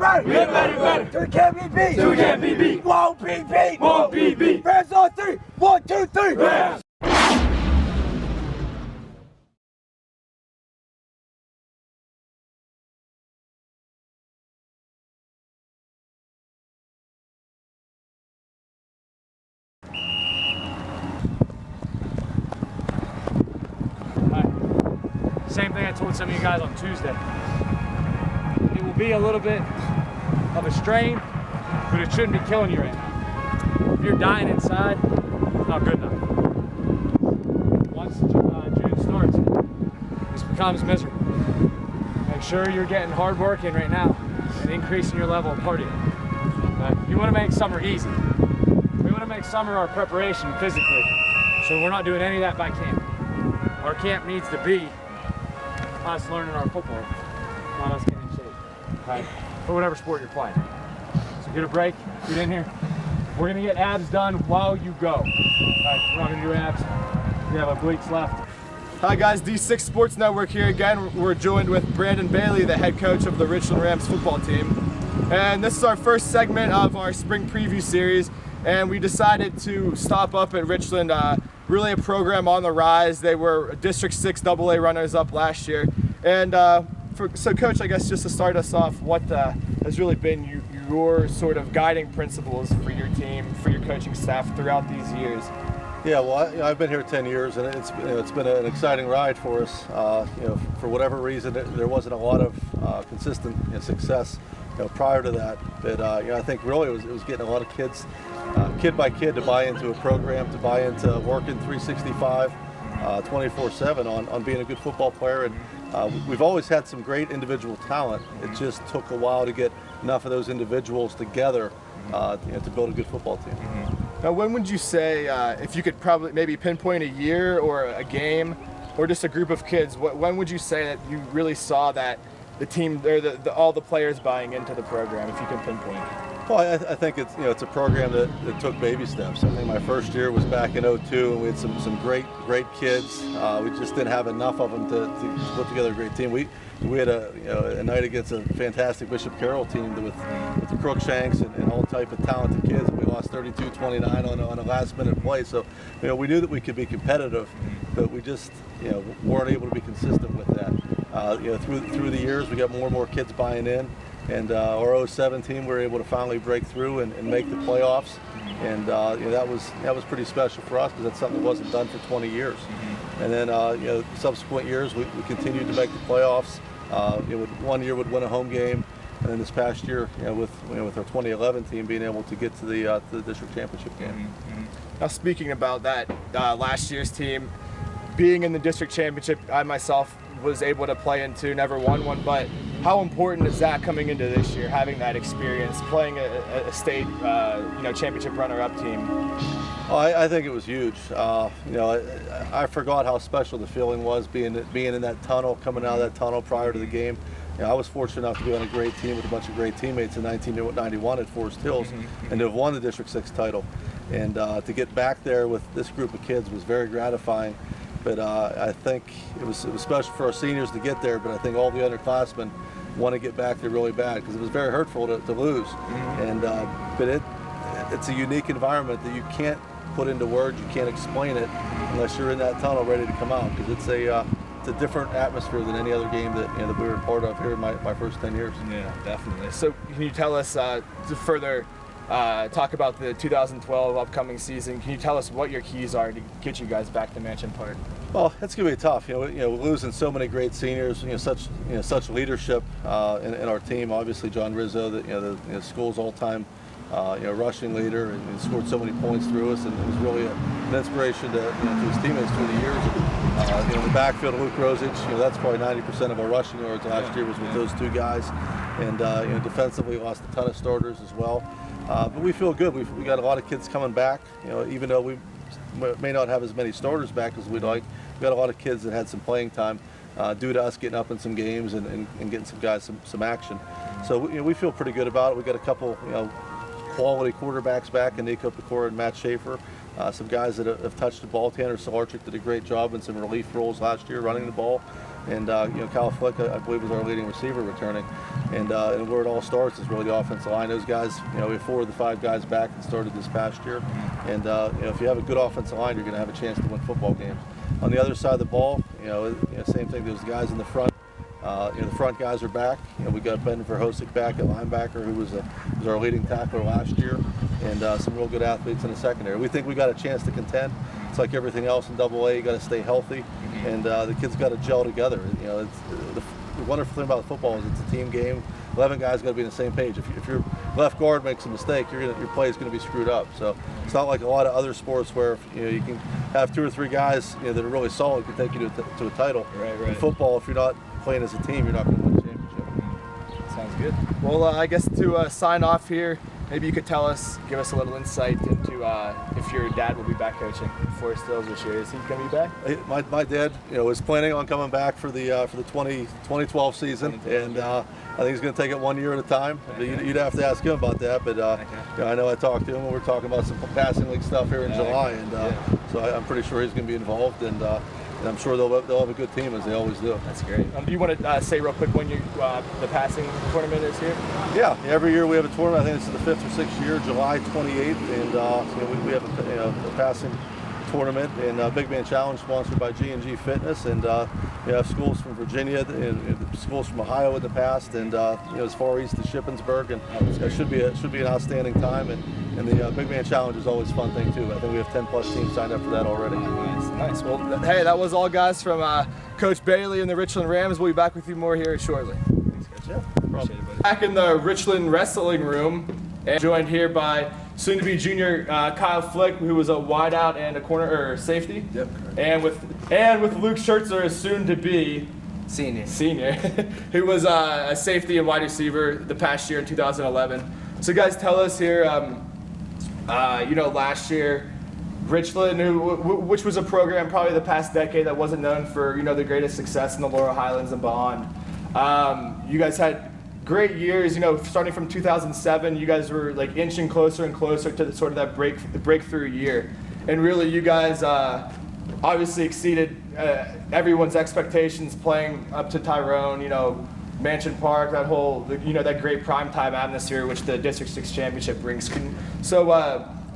better. Get better, better. Till we can't be beat. Till we can't be beat. Won't be beat. Won't be beat. Rams on 3. 1, 2, 3. Rams. Same thing I told some of you guys on Tuesday. It will be a little bit of a strain, but it shouldn't be killing you right now. If you're dying inside, it's not good enough. Once June starts, this becomes miserable. Make sure you're getting hard work in right now and increasing your level of partying. You want to make summer easy. We want to make summer our preparation physically, so we're not doing any of that by camp. Our camp needs to be us learning our football, not us getting in shape, right? For whatever sport you're playing. So get a break, get in here. We're gonna get abs done while you go. Right, we're not gonna do abs. We have obliques left. Hi guys, D6 Sports Network here again. We're joined with Brandon Bailey, the head coach of the Richland Rams football team. And this is our first segment of our spring preview series. And we decided to stop up at Richland, really a program on the rise. They were District 6 AA runners up last year. And so Coach, I guess just to start us off, what has really been your sort of guiding principles for your team, for your coaching staff throughout these years? Yeah, well, I've been here 10 years, and it's been an exciting ride for us. For whatever reason, there wasn't a lot of consistent success prior to that. But I think really it was getting a lot of kids, kid by kid, to buy into a program, to buy into working 365, 24/7 on being a good football player. And we've always had some great individual talent. It just took a while to get enough of those individuals together to build a good football team. Now, when would you say, if you could probably maybe pinpoint a year or a game or just a group of kids, when would you say that you really saw that the team or all the players buying into the program, if you can pinpoint? Well, I think it's a program that took baby steps. I think my first year was back in '02, and we had some great kids. We just didn't have enough of them to put together a great team. We had a night against a fantastic Bishop Carroll team with the Crookshanks and all type of talented kids. We lost 32-29 on a last minute play. So we knew that we could be competitive, but we just weren't able to be consistent with that. Through the years, we got more and more kids buying in. And our 07 team, we were able to finally break through and make the playoffs, and that was pretty special for us because that's something that wasn't done for 20 years. And then subsequent years, we continued to make the playoffs. One year would win a home game, and then this past year, with our 2011 team being able to get to the district championship game. Now, speaking about that last year's team being in the district championship, I myself was able to play into, never won one, but how important is that coming into this year, having that experience, playing a state championship runner-up team? Oh, I think it was huge. I forgot how special the feeling was being in that tunnel, coming out of that tunnel prior to the game. I was fortunate enough to be on a great team with a bunch of great teammates in 1991 at Forest Hills and to have won the District 6 title. And to get back there with this group of kids was very gratifying. But I think it was special for our seniors to get there, but I think all the underclassmen want to get back there really bad because it was very hurtful to lose. And but it's a unique environment that you can't put into words, you can't explain it unless you're in that tunnel ready to come out, because it's a different atmosphere than any other game that we were part of here in my first 10 years. Yeah, definitely. So can you tell us to further talk about the 2012 upcoming season? Can you tell us what your keys are to get you guys back to Mansion Park? Well, it's going to be tough. We're losing so many great seniors. Such leadership in our team. Obviously, John Rizzo, the school's all-time rushing leader, and he scored so many points through us, and it was really an inspiration to his teammates through the years. In the backfield, Luke Rosich, that's probably 90% of our rushing yards last year was with those two guys, and defensively lost a ton of starters as well. But we feel good. We got a lot of kids coming back. Even though we may not have as many starters back as we'd like, we got a lot of kids that had some playing time due to us getting up in some games and getting some guys some action. So we feel pretty good about it. We got a couple quality quarterbacks back in Nico Pecora and Matt Schaefer. Some guys that have touched the ball. Tanner Solarczyk did a great job in some relief roles last year running the ball. And Kyle Flick, I believe, was our leading receiver returning. And where it all starts is really the offensive line. Those guys, we have 4 of the 5 guys back that started this past year. And if you have a good offensive line, you're going to have a chance to win football games. On the other side of the ball, same thing. There's guys in the front. The front guys are back. We got Ben Verhosek back at linebacker, who was our leading tackler last year, and some real good athletes in the secondary. We think we got a chance to contend. It's like everything else in AA. You got to stay healthy, and the kids got to gel together. The wonderful thing about football is it's a team game. 11 guys got to be on the same page. If your left guard makes a mistake, your play is going to be screwed up. So it's not like a lot of other sports where you can have 2 or 3 guys that are really solid can take you to a title. Right. In football, if you're not playing as a team, you're not going to win a championship. Sounds good. Well, I guess to sign off here, maybe you could give us a little insight into if your dad will be back coaching Forest Hills this year. Is he going to be back? My dad, was planning on coming back for the 2012 season, and I think he's going to take it 1 year at a time. Okay. You'd have to ask him about that, but I know I talked to him, and we're talking about some passing league stuff here in July, and so I'm pretty sure he's going to be involved, and I'm sure they'll have a good team as they always do. That's great. Do you want to say real quick when the passing tournament is here? Yeah, every year we have a tournament. I think this is the 5th or 6th year, July 28th, and we have a passing tournament and Big Man Challenge sponsored by G&G Fitness, and we have schools from Virginia and schools from Ohio in the past, and as far east as Shippensburg, and it should be an outstanding time. And the Big Man Challenge is always a fun thing too. I think we have 10+ teams signed up for that already. Nice. Well, hey, that was all, guys, from Coach Bailey and the Richland Rams. We'll be back with you more here shortly. Thanks, Coach. Yeah, Appreciate it, buddy. Back in the Richland wrestling room, and joined here by soon-to-be junior Kyle Flick, who was a wideout and a corner safety. Yep. And with Luke Schertzer, as soon-to-be senior, who was a safety and wide receiver the past year in 2011. So, guys, tell us here. Last year, Richland, which was a program probably the past decade that wasn't known for the greatest success in the Laurel Highlands and beyond. You guys had great years. Starting from 2007, you guys were like inching closer and closer to the sort of that breakthrough year, and really, you guys obviously exceeded everyone's expectations, playing up to Tyrone. Mansion Park, that whole, that great primetime atmosphere which the District 6 Championship brings. So,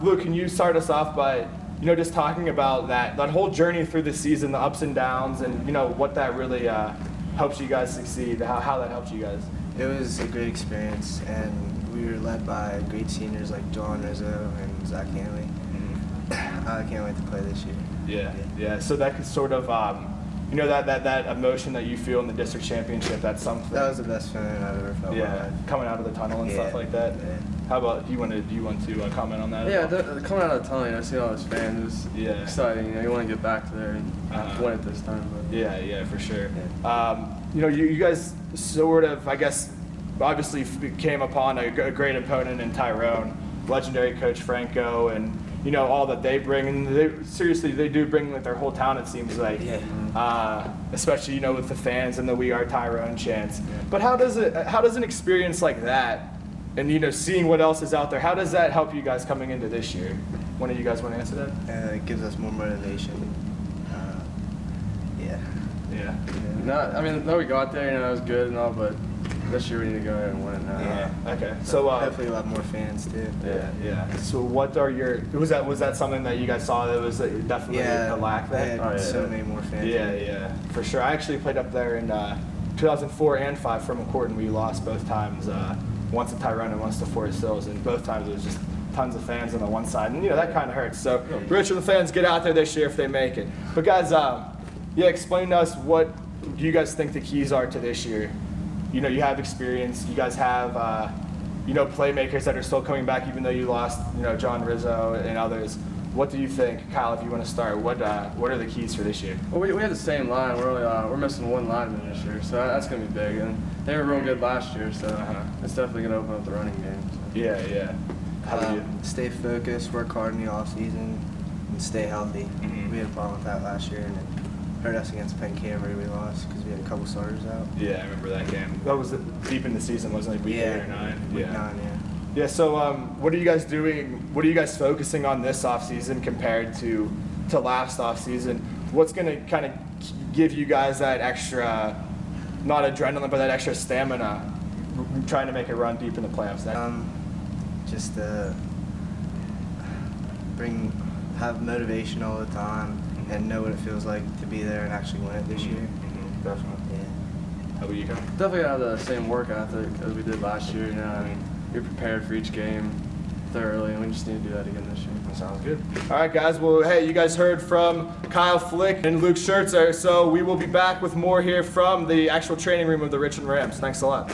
Luke, can you start us off by, just talking about that whole journey through the season, the ups and downs, and, what that really helps you guys succeed, how that helped you guys? It was a great experience, and we were led by great seniors like John Rizzo and Zach Hanley. I can't wait to play this year. Yeah. So that could sort of, that emotion that you feel in the district championship, that's something. That was the best feeling I've ever felt. Yeah, coming out of the tunnel and stuff like that. Yeah. How about, do you want to comment on that? Yeah, coming out of the tunnel, seeing all those fans, it was exciting. You want to get back to there and win it this time. But. Yeah, for sure. Yeah. You guys sort of, I guess, obviously came upon a great opponent in Tyrone, legendary Coach Franco, and all that they bring, and they do bring like their whole town, it seems like. Yeah. Especially with the fans and the "We Are Tyrone" chants. Yeah. But how does an experience like that, and seeing what else is out there, how does that help you guys coming into this year? One of you guys want to answer that? It gives us more motivation. Yeah. No, we got there, it was good and all, but this year we need to go ahead and win it now. Yeah. Okay. So hopefully a lot more fans too. Yeah. So what are was that something that you guys saw that was definitely a lack there? They had so many more fans. Yeah, for sure. I actually played up there in 2004 and 5 from McCourton. We lost both times, once to Tyrone and once to Forest Hills, and both times it was just tons of fans on the one side, and that kind of hurts. So Richland fans, get out there this year if they make it. But guys, explain to us, what do you guys think the keys are to this year? You have experience. You guys have, playmakers that are still coming back, even though you lost, John Rizzo and others. What do you think, Kyle? If you want to start, what are the keys for this year? Well, we have the same line. We're missing one lineman this year, so that's gonna be big. And they were real good last year, so it's definitely gonna open up the running game. So. Yeah. How about you? Stay focused, work hard in the off season, and stay healthy. Mm-hmm. We had a problem with that last year, and it hurt us against Penn Camry. We lost because we had a couple starters out. Yeah, I remember that game. That was deep in the season, wasn't it? Week 8 or 9. Week 9, yeah. Yeah. So, what are you guys doing? What are you guys focusing on this off season compared to last off season? What's going to kind of give you guys that extra, not adrenaline, but that extra stamina trying to make a run deep in the playoffs? Just have motivation all the time and know what it feels like to be there and actually win it this year. Definitely. Yeah. How about you, Kyle? Definitely have the same work ethic as we did last year. You know, I mean, you're prepared for each game thoroughly, and we just need to do that again this year. Sounds good. All right, guys. Well, hey, you guys heard from Kyle Flick and Luke Schertzer, so we will be back with more here from the actual training room of the Richland Rams. Thanks a lot.